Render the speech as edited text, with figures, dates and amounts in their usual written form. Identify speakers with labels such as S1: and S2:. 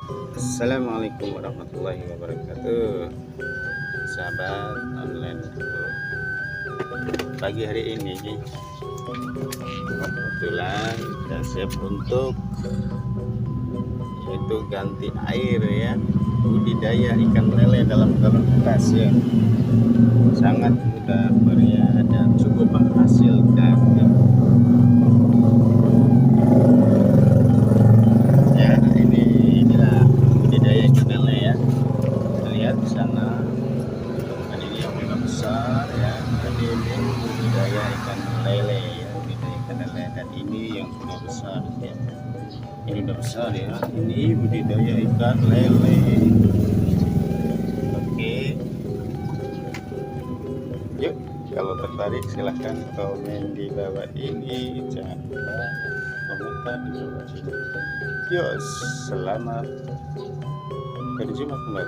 S1: Assalamualaikum warahmatullahi wabarakatuh. Sahabat online pagi hari ini kebetulan kita siap untuk yaitu ganti air ya, budidaya ikan lele dalam karung tas ya, sangat mudah meriah dan cukup menghasilkan ya. Inilah budidaya ikan lele ya, kita lihat di sana. Dan ini yang udah besar ya, jadi ini budidaya ikan lele ya, budidaya ikan lele. Dan ini yang sudah besar ya, ini udah besar ya, ini budidaya ikan lele. Oke, yuk, kalau tertarik silahkan komen di bawah ini, jangan lupa komentar di bawah ini. Yuk, selamat berjumpa kembali.